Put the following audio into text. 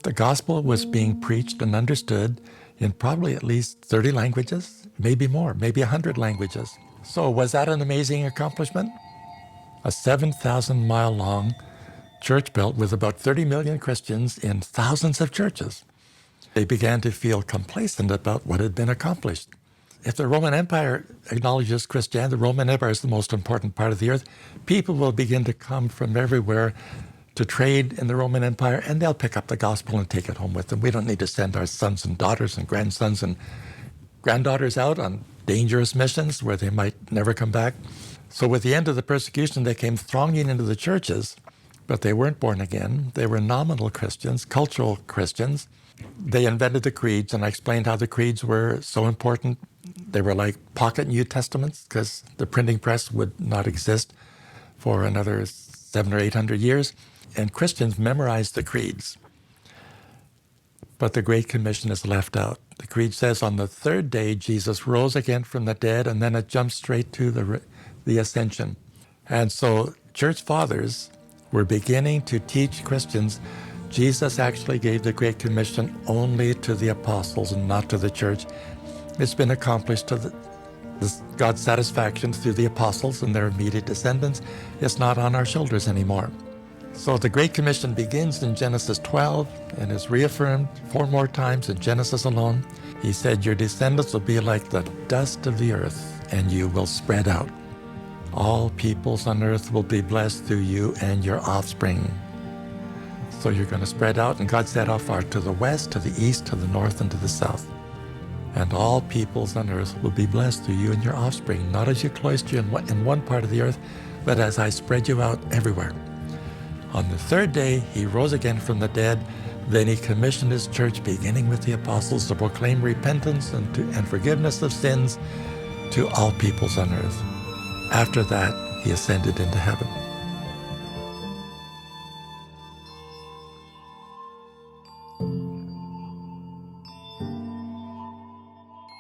The gospel was being preached and understood in probably at least 30 languages, maybe more, maybe 100 languages. So was that an amazing accomplishment? A 7,000-mile long church built with about 30 million Christians in thousands of churches. They began to feel complacent about what had been accomplished. If the Roman Empire acknowledges Christianity, the Roman Empire is the most important part of the earth, people will begin to come from everywhere to trade in the Roman Empire, and they'll pick up the gospel and take it home with them. We don't need to send our sons and daughters and grandsons and granddaughters out on dangerous missions where they might never come back. So with the end of the persecution, they came thronging into the churches, but they weren't born again. They were nominal Christians, cultural Christians. They invented the creeds, and I explained how the creeds were so important. They were like pocket New Testaments because the printing press would not exist for another 700 or 800 years. And Christians memorized the creeds. But the Great Commission is left out. The creed says on the third day, Jesus rose again from the dead, and then it jumps straight to the ascension. And so church fathers were beginning to teach Christians Jesus actually gave the Great Commission only to the apostles and not to the church. It's been accomplished to God's satisfaction through the apostles and their immediate descendants. It's not on our shoulders anymore. So the Great Commission begins in Genesis 12 and is reaffirmed 4 more times in Genesis alone. He said, your descendants will be like the dust of the earth, and you will spread out. All peoples on earth will be blessed through you and your offspring. So you're going to spread out, and God said how far? To the west, to the east, to the north, and to the south. And all peoples on earth will be blessed through you and your offspring, not as you cloister in one part of the earth, but as I spread you out everywhere. On the third day, he rose again from the dead. Then he commissioned his church, beginning with the apostles, to proclaim repentance and forgiveness of sins to all peoples on earth. After that, he ascended into heaven.